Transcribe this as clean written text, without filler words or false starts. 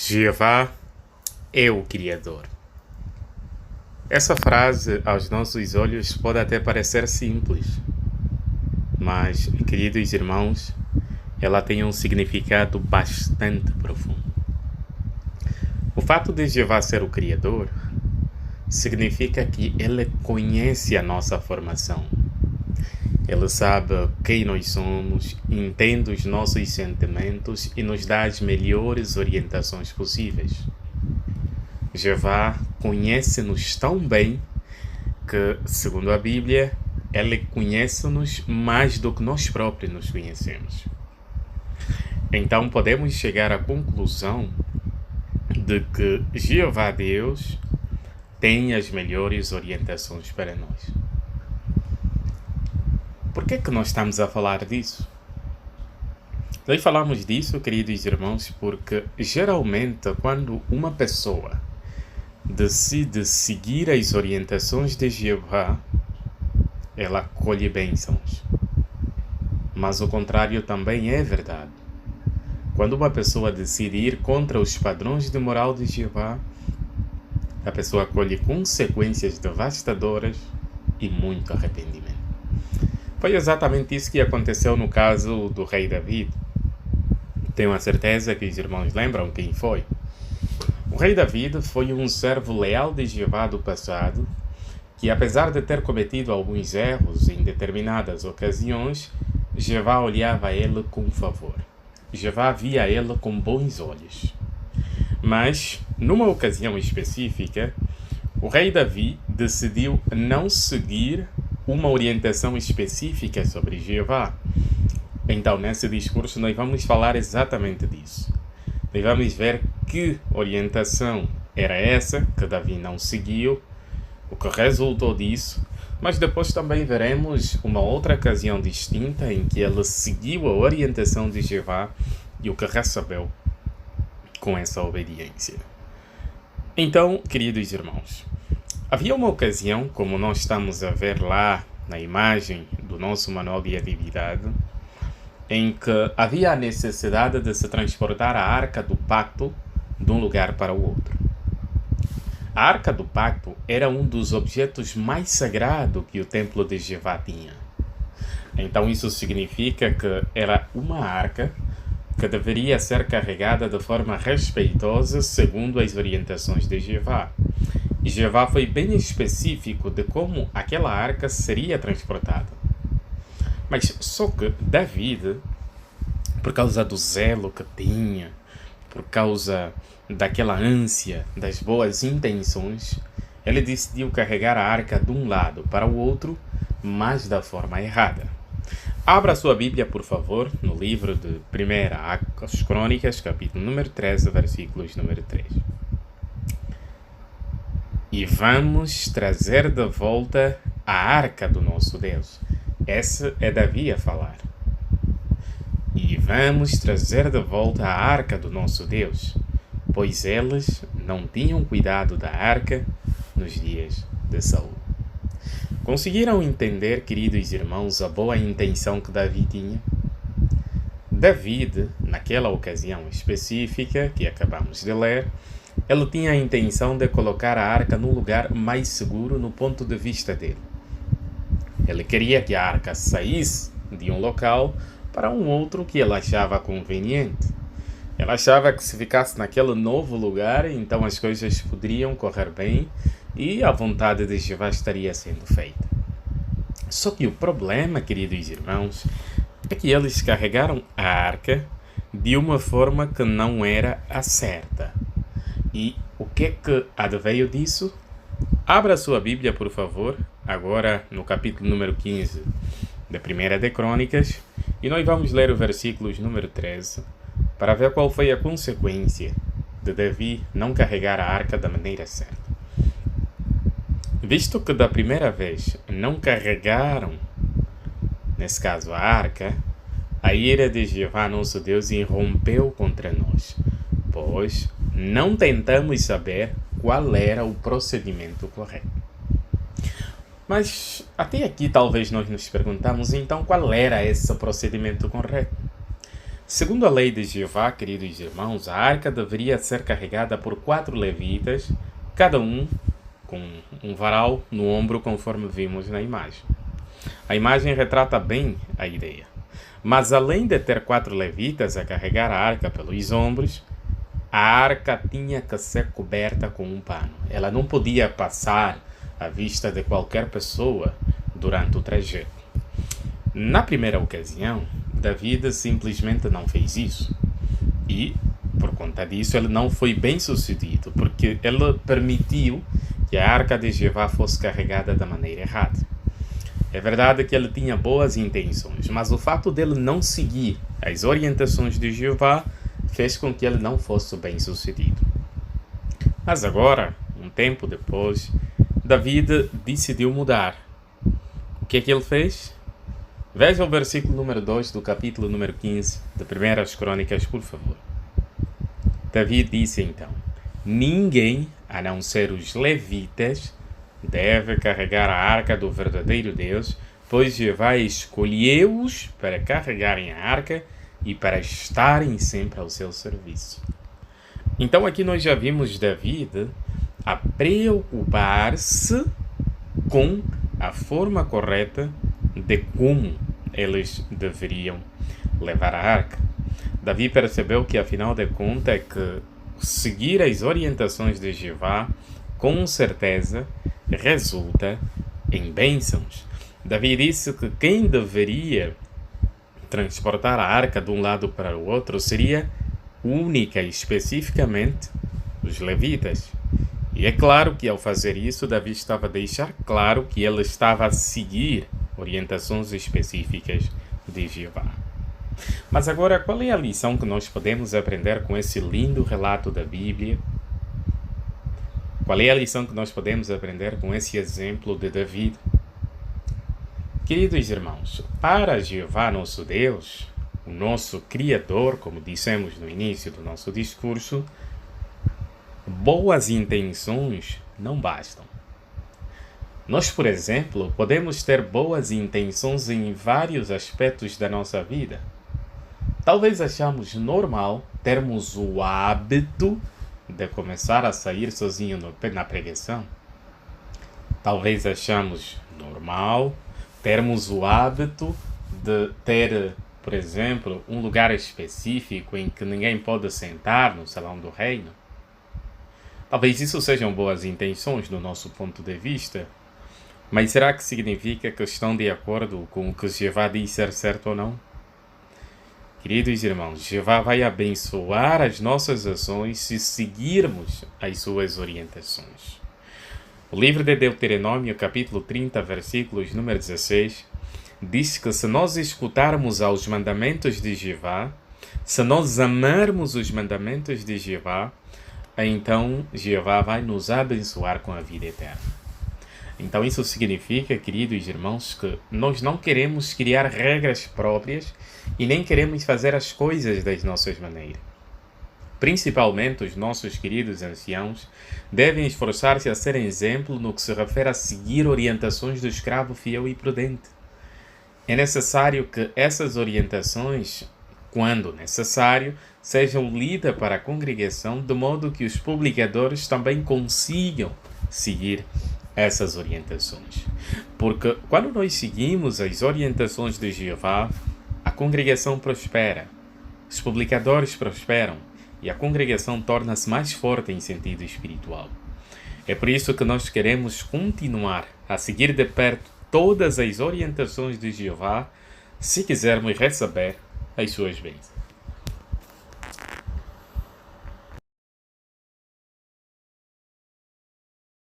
Jeová é o Criador. Essa frase, aos nossos olhos, pode até parecer simples, mas, queridos irmãos, ela tem um significado bastante profundo. O fato de Jeová ser o Criador significa que Ele conhece a nossa formação. Ele sabe quem nós somos, entende os nossos sentimentos e nos dá as melhores orientações possíveis. Jeová conhece-nos tão bem que, segundo a Bíblia, Ele conhece-nos mais do que nós próprios nos conhecemos. Então podemos chegar à conclusão de que Jeová Deus tem as melhores orientações para nós. Por que nós estamos a falar disso? Nós falamos disso, queridos irmãos, porque geralmente quando uma pessoa decide seguir as orientações de Jeová, ela colhe bênçãos. Mas o contrário também é verdade. Quando uma pessoa decide ir contra os padrões de moral de Jeová, a pessoa colhe consequências devastadoras e muito arrependimento. Foi exatamente isso que aconteceu no caso do rei David. Tenho a certeza que os irmãos lembram quem foi. O rei David foi um servo leal de Jeová do passado, que apesar de ter cometido alguns erros em determinadas ocasiões, Jeová olhava a ele com favor. Jeová via ele com bons olhos. Mas, numa ocasião específica, o rei Davi decidiu não seguir uma orientação específica sobre Jeová. Então, nesse discurso, nós vamos falar exatamente disso. Nós vamos ver que orientação era essa que Davi não seguiu, o que resultou disso, mas depois também veremos uma outra ocasião distinta em que ele seguiu a orientação de Jeová e o que recebeu com essa obediência. Então, queridos irmãos, havia uma ocasião, como nós estamos a ver lá na imagem do nosso manual de atividade, em que havia a necessidade de se transportar a Arca do Pacto de um lugar para o outro. A Arca do Pacto era um dos objetos mais sagrados que o Templo de Jeová tinha. Então isso significa que era uma arca que deveria ser carregada de forma respeitosa segundo as orientações de Jeová. E Jeová foi bem específico de como aquela arca seria transportada. Mas só que David, por causa do zelo que tinha, por causa daquela ânsia, das boas intenções, ele decidiu carregar a arca de um lado para o outro, mas da forma errada. Abra sua Bíblia, por favor, no livro de 1 Crônicas, capítulo número 13, versículos número 3. E vamos trazer de volta a arca do nosso Deus. Essa é Davi a falar. E vamos trazer de volta a arca do nosso Deus, pois eles não tinham cuidado da arca nos dias de Saul. Conseguiram entender, queridos irmãos, a boa intenção que Davi tinha? David, naquela ocasião específica que acabamos de ler, ele tinha a intenção de colocar a arca no lugar mais seguro no ponto de vista dele. Ele queria que a arca saísse de um local para um outro que ele achava conveniente. Ele achava que se ficasse naquele novo lugar, então as coisas poderiam correr bem e a vontade de Jeová estaria sendo feita. Só que o problema, queridos irmãos, é que eles carregaram a arca de uma forma que não era a certa. E o que adveio disso? Abra sua Bíblia, por favor, agora no capítulo número 15 da 1 de Crônicas, e nós vamos ler o versículo número 13, para ver qual foi a consequência de Davi não carregar a arca da maneira certa. Visto que da primeira vez não carregaram, nesse caso a arca, a ira de Jeová nosso Deus irrompeu contra nós, pois não tentamos saber qual era o procedimento correto. Mas até aqui talvez nós nos perguntamos então qual era esse procedimento correto. Segundo a lei de Jeová, queridos irmãos, a arca deveria ser carregada por 4 levitas, cada um com um varal no ombro, conforme vimos na imagem. A imagem retrata bem a ideia. Mas além de ter 4 levitas a carregar a arca pelos ombros, a arca tinha que ser coberta com um pano. Ela não podia passar à vista de qualquer pessoa durante o trajeto. Na primeira ocasião, Davi simplesmente não fez isso. E, por conta disso, ele não foi bem sucedido, porque ele permitiu que a arca de Jeová fosse carregada da maneira errada. É verdade que ele tinha boas intenções, mas o fato dele não seguir as orientações de Jeová fez com que ele não fosse bem sucedido. Mas agora, um tempo depois, Davi decidiu mudar. O que é que ele fez? Veja o versículo número 2 do capítulo número 15 de 1 Crônicas, por favor. Davi disse então: ninguém, a não ser os levitas, deve carregar a arca do verdadeiro Deus, pois Jeová escolheu-os para carregarem a arca e para estarem sempre ao seu serviço. Então aqui nós já vimos Davi a preocupar-se com a forma correta de como eles deveriam levar a arca. Davi percebeu que, afinal de contas, que seguir as orientações de Jeová, com certeza, resulta em bênçãos. Davi disse que quem deveria transportar a arca de um lado para o outro seria única e especificamente os levitas. E é claro que, ao fazer isso, Davi estava a deixar claro que ele estava a seguir orientações específicas de Jeová. Mas agora, qual é a lição que nós podemos aprender com esse lindo relato da Bíblia? Qual é a lição que nós podemos aprender com esse exemplo de Davi? Queridos irmãos, para Jeová nosso Deus, o nosso Criador, como dissemos no início do nosso discurso, boas intenções não bastam. Nós, por exemplo, podemos ter boas intenções em vários aspectos da nossa vida. Talvez achamos normal termos o hábito de começar a sair sozinho na pregação. Talvez achamos normal termos o hábito de ter, por exemplo, um lugar específico em que ninguém pode sentar no salão do reino. Talvez isso sejam boas intenções do nosso ponto de vista, mas será que significa que estão de acordo com o que Jeová diz ser certo ou não? Queridos irmãos, Jeová vai abençoar as nossas ações se seguirmos as suas orientações. O livro de Deuteronômio, capítulo 30, versículos número 16, diz que se nós escutarmos aos mandamentos de Jeová, se nós amarmos os mandamentos de Jeová, então Jeová vai nos abençoar com a vida eterna. Então isso significa, queridos irmãos, que nós não queremos criar regras próprias e nem queremos fazer as coisas das nossas maneiras. Principalmente os nossos queridos anciãos devem esforçar-se a ser exemplo no que se refere a seguir orientações do escravo fiel e prudente. É necessário que essas orientações, quando necessário, sejam lidas para a congregação, de modo que os publicadores também consigam seguir essas orientações. Porque quando nós seguimos as orientações de Jeová, a congregação prospera, os publicadores prosperam e a congregação torna-se mais forte em sentido espiritual. É por isso que nós queremos continuar a seguir de perto todas as orientações de Jeová, se quisermos receber as suas bênçãos.